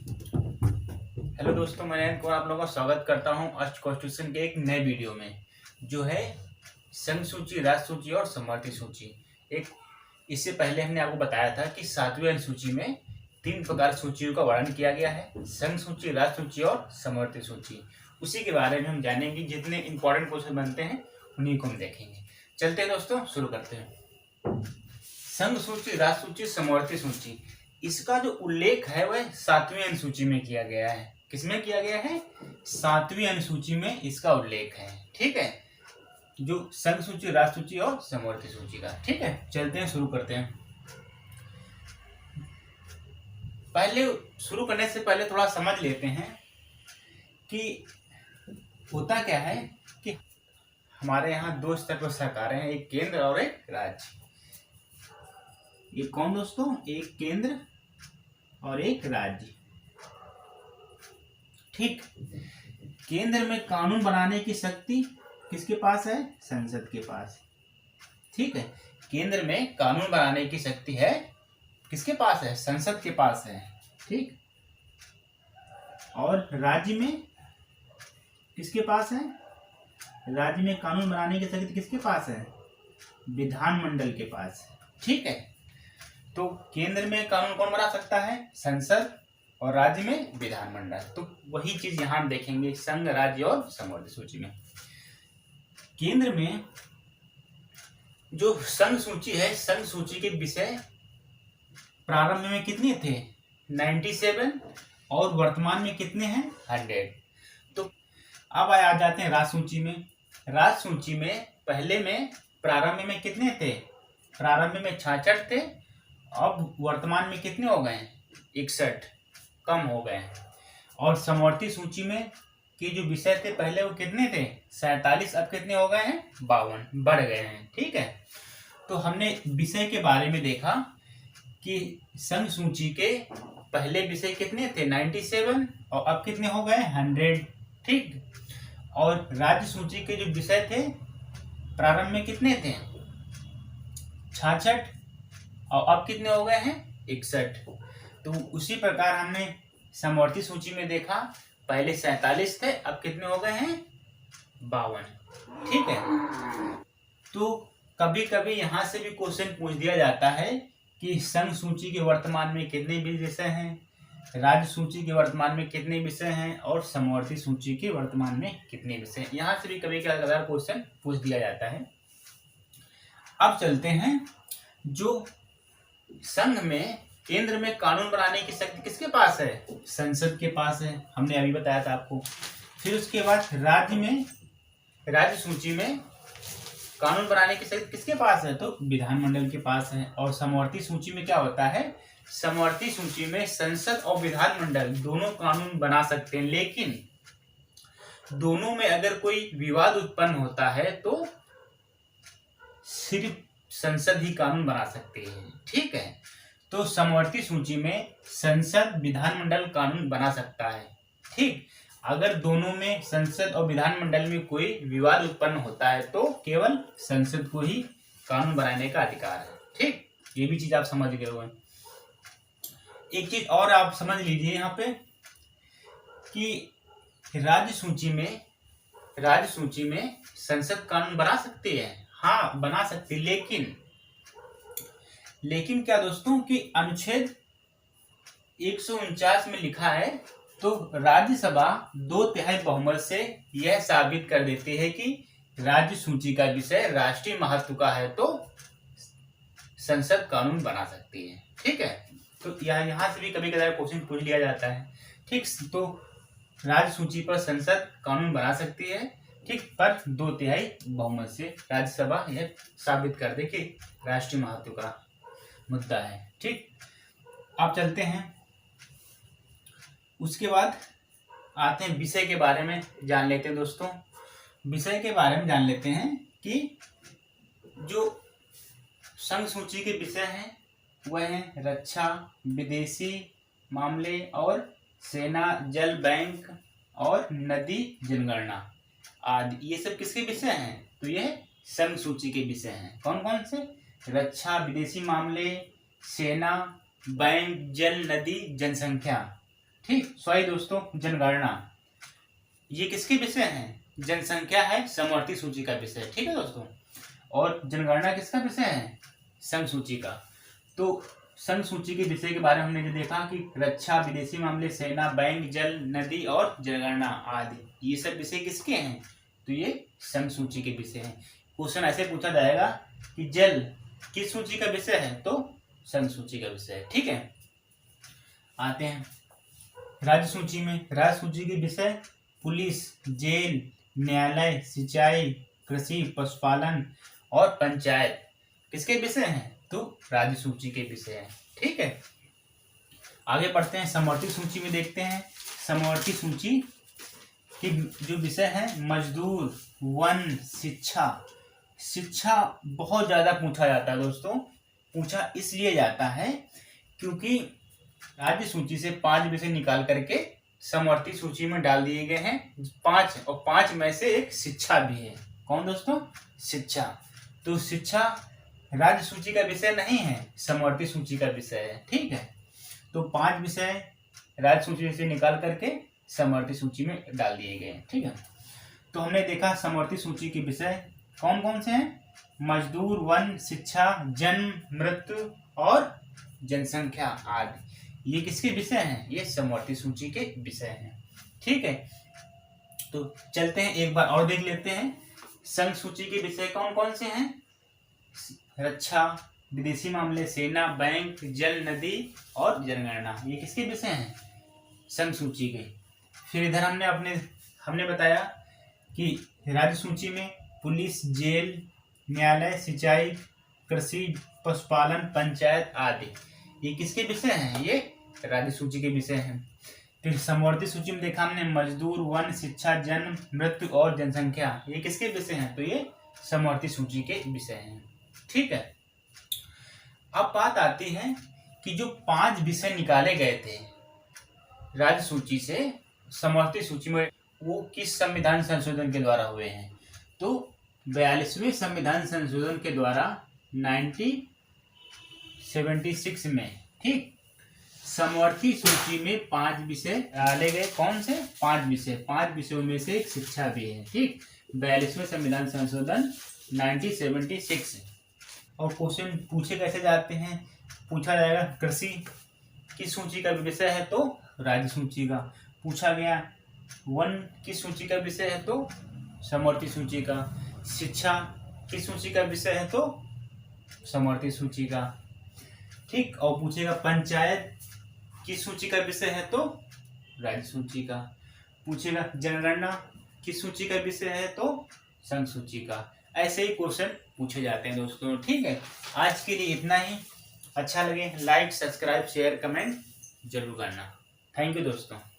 Hello दोस्तों, मैं नयन कुमार आप लोगों का स्वागत करता हूं अष्ट कॉन्स्टिट्यूशन के एक नए वीडियो में, जो है संघ सूची, राज्य सूची और समवर्ती सूची। एक इससे पहले हमने आपको बताया था कि 7वीं अनुसूची में 3 प्रकार सूचियों का वर्णन किया गया है: संघ सूची, राज्य सूची और समवर्ती सूची। उसी के बारे में हम जानेंगे। जितने इंपॉर्टेंट क्वेश्चन बनते हैं उन्हीं को हम देखेंगे। चलते हैं दोस्तों, शुरू करते हैं। संघ सूची, राज्य सूची, समवर्ती सूची, इसका जो उल्लेख है वह 7वीं अनुसूची में किया गया है। किसमें किया गया है? 7वीं अनुसूची में इसका उल्लेख है। ठीक है, जो संघ सूची, राज्य सूची और समवर्ती सूची का। ठीक है, चलते हैं, शुरू करते हैं। पहले शुरू करने से पहले थोड़ा समझ लेते हैं कि होता क्या है कि हमारे यहाँ दो स्तर पर सरकारें हैं, एक केंद्र और एक राज्य। ये कौन दोस्तों? एक केंद्र और एक राज्य। ठीक, केंद्र में कानून बनाने की शक्ति किसके पास है? संसद के पास। ठीक है, केंद्र में कानून बनाने की शक्ति है किसके पास है? संसद के पास है। ठीक, और राज्य में किसके पास है? राज्य में कानून बनाने की शक्ति किसके पास है? विधानमंडल के पास। ठीक है, तो केंद्र में कानून कौन बना सकता है? संसद, और राज्य में विधानमंडल। तो वही चीज यहां हम देखेंगे संघ, राज्य और समवर्ती सूची में। केंद्र में जो संघ सूची है, संघ सूची के विषय प्रारंभ में कितने थे? 97, और वर्तमान में कितने हैं? 100। तो अब आ जाते हैं राज्य सूची में। राज्य सूची में पहले में प्रारंभ में कितने थे? प्रारंभ में 66 थे, अब वर्तमान में कितने हो गए? 61, कम हो गए। और समवर्ती सूची में के जो विषय थे पहले वो कितने थे? 47, अब कितने हो गए हैं? 52, बढ़ गए हैं। ठीक है, तो हमने विषय के बारे में देखा कि संघ सूची के पहले विषय कितने थे? 97, और अब कितने हो गए? 100। ठीक, और राज्य सूची के जो विषय थे प्रारंभ में कितने थे? 66, और अब कितने हो गए हैं? 61। तो उसी प्रकार हमने समवर्ती सूची में देखा, पहले 47 थे, अब कितने हो गए हैं? 52। ठीक है, तो कभी कभी यहां से भी क्वेश्चन पूछ दिया जाता है कि संघ सूची के वर्तमान में कितने विषय हैं, राज्य सूची के वर्तमान में कितने विषय हैं, और समवर्ती सूची के वर्तमान में कितने विषय हैं। यहां से भी कभी कभी क्वेश्चन पूछ दिया जाता है। अब चलते हैं, जो संघ में, केंद्र में कानून बनाने की शक्ति किसके पास है? संसद के पास है, हमने अभी बताया था आपको। फिर उसके बाद राज्य में, राज्य सूची में कानून बनाने की शक्ति किसके पास है? तो विधानमंडल के पास है। और समवर्ती सूची में क्या होता है? समवर्ती सूची में संसद और विधानमंडल दोनों कानून बना सकते हैं, लेकिन दोनों में अगर कोई विवाद उत्पन्न होता है तो सिर्फ संसद ही कानून बना सकते हैं। ठीक है, तो समवर्ती सूची में संसद, विधानमंडल कानून बना सकता है। ठीक, अगर दोनों में, संसद और विधानमंडल में, कोई विवाद उत्पन्न होता है तो केवल संसद को ही कानून बनाने का अधिकार है। ठीक, ये भी चीज आप समझ गए हो। एक चीज और आप समझ लीजिए यहाँ पे कि राज्य सूची में संसद कानून बना सकती है। हाँ, बना सकती, लेकिन क्या दोस्तों कि अनुच्छेद 149 में लिखा है, तो राज्यसभा 2/3 बहुमत से यह साबित कर देती है कि राज्य सूची का विषय राष्ट्रीय महत्व का है, तो संसद कानून बना सकती है। ठीक है, तो यहाँ से भी कभी कभी क्वेश्चन पूछ लिया जाता है। ठीक, तो राज्य सूची पर संसद कानून बना सकती है, ठीक, पर 2/3 बहुमत से राज्यसभा यह साबित कर दे कि राष्ट्रीय महत्व का मुद्दा है। ठीक, अब चलते हैं, उसके बाद आते हैं विषय के बारे में जान लेते हैं। दोस्तों, विषय के बारे में जान लेते हैं कि जो संघ सूची के विषय हैं वह हैं रक्षा, विदेशी मामले और सेना, जल बैंक और नदी जनगणना आदि। ये सब किसके विषय हैं? तो ये संघ सूची के विषय हैं। कौन कौन से? रक्षा, विदेशी मामले, सेना, बैंक, जल, नदी, जनसंख्या। ठीक, सॉरी दोस्तों, जनगणना ये किसके विषय हैं? जनसंख्या है समवर्ती सूची का विषय, ठीक है दोस्तों। और जनगणना किसका विषय है? संघ सूची का। तो संघ सूची के विषय के बारे में हमने जो देखा कि रक्षा, विदेशी मामले, सेना, बैंक, जल, नदी और जनगणना आदि, ये सब विषय किसके हैं? तो ये संघ सूची के विषय हैं। क्वेश्चन ऐसे पूछा जाएगा कि जल किस सूची का विषय है? तो संघ सूची का विषय है, ठीक है। आते हैं राज्य सूची में। राज्य सूची के विषय पुलिस, जेल, न्यायालय, सिंचाई, कृषि, पशुपालन और पंचायत किसके विषय हैं? तो राज्य सूची के विषय हैं, ठीक है। आगे बढ़ते हैं, समवर्ती सूची में देखते हैं। समवर्ती सूची की जो विषय है मजदूर, वन, शिक्षा। शिक्षा बहुत ज्यादा पूछा जाता है दोस्तों। पूछा इसलिए जाता है क्योंकि राज्य सूची से 5 विषय निकाल करके समवर्ती सूची में डाल दिए गए हैं 5, और 5 में से एक शिक्षा भी है। कौन दोस्तों? शिक्षा। तो शिक्षा राज्य सूची का विषय नहीं है, समवर्ती सूची का विषय है, ठीक है। तो 5 विषय राज्य सूची से निकाल करके समवर्ती सूची में डाल दिए गए हैं, ठीक है। तो हमने देखा समवर्ती सूची के विषय कौन कौन से हैं? मजदूर, वन, शिक्षा, जन्म, मृत्यु और जनसंख्या आदि। ये किसके विषय हैं? ये समवर्ती सूची के विषय हैं, ठीक है। तो चलते हैं एक बार और देख लेते हैं संघ सूची के विषय कौन कौन से हैं। रक्षा, विदेशी मामले, सेना, बैंक, जल, नदी और जनगणना, ये किसके विषय हैं? संघ सूची के। फिर इधर हमने बताया कि राज्य सूची में पुलिस, जेल, न्यायालय, सिंचाई, कृषि, पशुपालन, पंचायत आदि, ये किसके विषय हैं? ये राज्य सूची के विषय हैं। फिर समवर्ती सूची में देखा हमने मजदूर, वन, शिक्षा, जन्म, मृत्यु और जनसंख्या, ये किसके विषय हैं? तो ये समवर्ती सूची के विषय हैं, ठीक है। अब बात आती है कि जो 5 विषय निकाले गए थे राज्य सूची से समवर्ती सूची में, वो किस संविधान संशोधन के द्वारा हुए हैं? तो 42वें संविधान संशोधन के द्वारा 1976 में, ठीक, समवर्ती सूची में 5 विषय डाले गए। कौन से? 5 विषय। 5 विषयों में से एक शिक्षा भी है, ठीक। 42वें संविधान संशोधन 1976। और क्वेश्चन पूछे कैसे जाते हैं? पूछा जाएगा कृषि किस सूची का विषय है? तो राज्य सूची का। पूछा गया वन किस सूची का विषय है? तो समवर्ती सूची का। शिक्षा किस सूची का विषय है? तो समवर्ती सूची का, ठीक। और पूछेगा पंचायत किस सूची का विषय है? तो राज्य सूची का। पूछेगा जनगणना किस सूची का विषय है? तो संघ सूची का। ऐसे ही क्वेश्चन पूछे जाते हैं दोस्तों, ठीक है। आज के लिए इतना ही। अच्छा लगे लाइक, सब्सक्राइब, शेयर, कमेंट जरूर करना। थैंक यू दोस्तों।